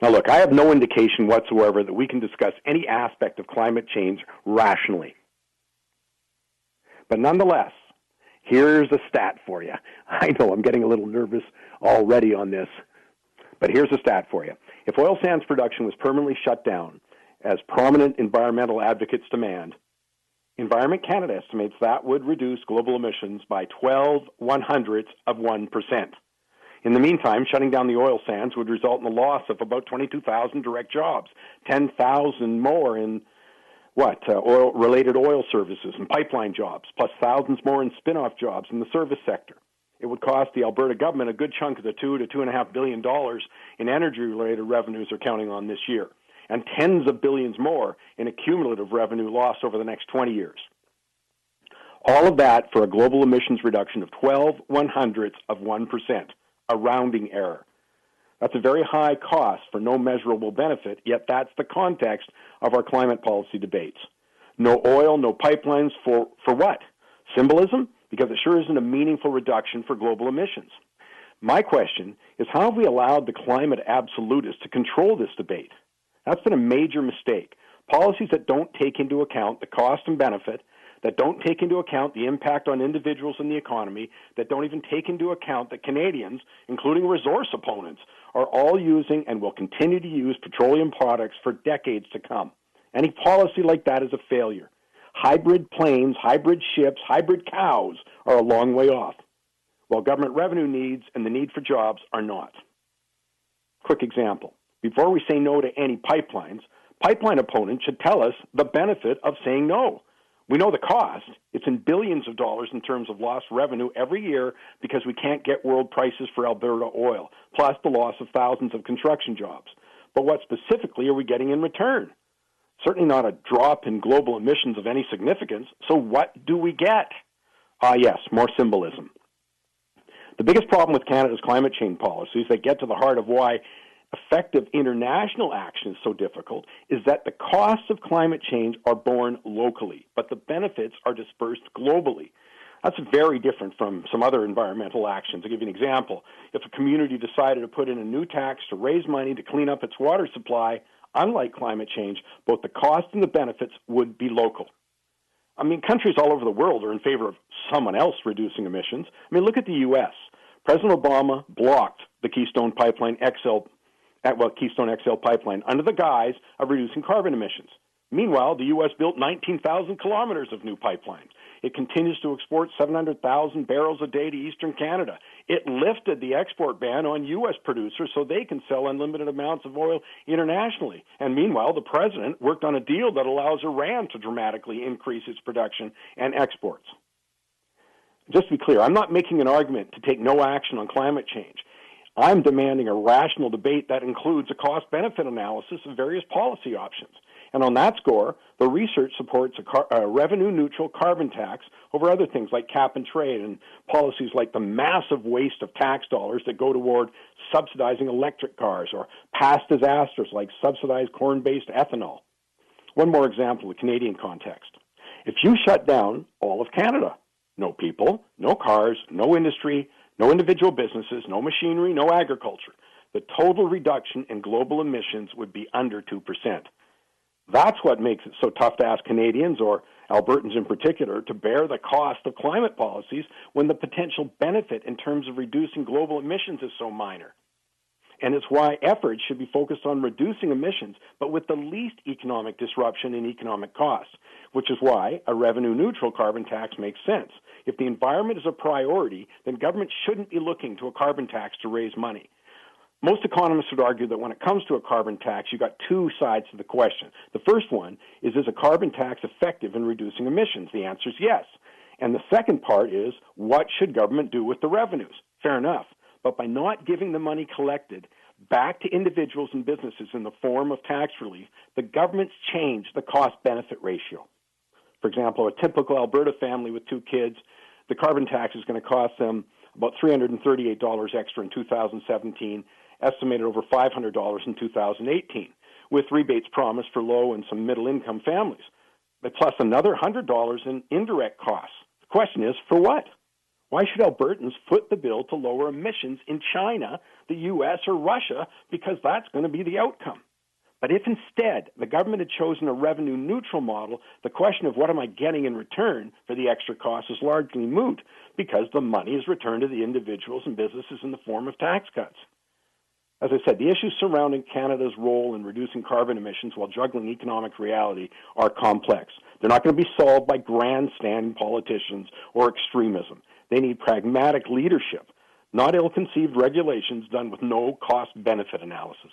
Now, look, I have no indication whatsoever that we can discuss any aspect of climate change rationally. But nonetheless, here's a stat for you. I know I'm getting a little nervous already on this, but here's a stat for you. If oil sands production was permanently shut down, as prominent environmental advocates demand, Environment Canada estimates that would reduce global emissions by 0.12%. In the meantime, shutting down the oil sands would result in the loss of about 22,000 direct jobs, 10,000 more in oil-related oil services and pipeline jobs, plus thousands more in spin-off jobs in the service sector. It would cost the Alberta government a good chunk of the $2 to $2.5 billion in energy-related revenues they're counting on this year, and tens of billions more in accumulative revenue lost over the next 20 years. All of that for a global emissions reduction of 0.12%, a rounding error. That's a very high cost for no measurable benefit, yet that's the context of our climate policy debates. No oil, no pipelines, for what? Symbolism? Because it sure isn't a meaningful reduction for global emissions. My question is, how have we allowed the climate absolutists to control this debate? That's been a major mistake. Policies that don't take into account the cost and benefit, that don't take into account the impact on individuals and the economy, that don't even take into account that Canadians, including resource opponents, are all using and will continue to use petroleum products for decades to come. Any policy like that is a failure. Hybrid planes, hybrid ships, hybrid cows are a long way off, while government revenue needs and the need for jobs are not. Quick example. Before we say no to any pipelines, pipeline opponents should tell us the benefit of saying no. We know the cost. It's in billions of dollars in terms of lost revenue every year because we can't get world prices for Alberta oil, plus the loss of thousands of construction jobs. But what specifically are we getting in return? Certainly not a drop in global emissions of any significance. So what do we get? Yes, more symbolism. The biggest problem with Canada's climate change policies that get to the heart of why effective international action is so difficult is that the costs of climate change are borne locally, but the benefits are dispersed globally. That's very different from some other environmental actions. I'll give you an example. If a community decided to put in a new tax to raise money to clean up its water supply, unlike climate change, both the cost and the benefits would be local. I mean, countries all over the world are in favor of someone else reducing emissions. I mean, look at the U.S. President Obama blocked the Keystone XL pipeline under the guise of reducing carbon emissions. Meanwhile, the U.S. built 19,000 kilometers of new pipelines. It continues to export 700,000 barrels a day to eastern Canada. It lifted the export ban on U.S. producers so they can sell unlimited amounts of oil internationally. And meanwhile, the president worked on a deal that allows Iran to dramatically increase its production and exports. Just to be clear, I'm not making an argument to take no action on climate change. I'm demanding a rational debate that includes a cost-benefit analysis of various policy options. And on that score, the research supports a revenue-neutral carbon tax over other things like cap and trade and policies like the massive waste of tax dollars that go toward subsidizing electric cars or past disasters like subsidized corn-based ethanol. One more example in the Canadian context. If you shut down all of Canada, no people, no cars, no industry, no individual businesses, no machinery, no agriculture, the total reduction in global emissions would be under 2%. That's what makes it so tough to ask Canadians, or Albertans in particular, to bear the cost of climate policies when the potential benefit in terms of reducing global emissions is so minor. And it's why efforts should be focused on reducing emissions, but with the least economic disruption in economic costs, which is why a revenue-neutral carbon tax makes sense. If the environment is a priority, then government shouldn't be looking to a carbon tax to raise money. Most economists would argue that when it comes to a carbon tax, you've got two sides to the question. The first one is a carbon tax effective in reducing emissions? The answer is yes. And the second part is, what should government do with the revenues? Fair enough. But by not giving the money collected back to individuals and businesses in the form of tax relief, the government's changed the cost-benefit ratio. For example, a typical Alberta family with 2 kids, the carbon tax is going to cost them about $338 extra in 2017, estimated over $500 in 2018, with rebates promised for low and some middle-income families, but plus another $100 in indirect costs. The question is, for what? Why should Albertans foot the bill to lower emissions in China, the U.S., or Russia because that's going to be the outcome? But if instead the government had chosen a revenue-neutral model, the question of what am I getting in return for the extra cost is largely moot because the money is returned to the individuals and businesses in the form of tax cuts. As I said, the issues surrounding Canada's role in reducing carbon emissions while juggling economic reality are complex. They're not going to be solved by grandstanding politicians or extremism. They need pragmatic leadership, not ill-conceived regulations done with no cost-benefit analysis.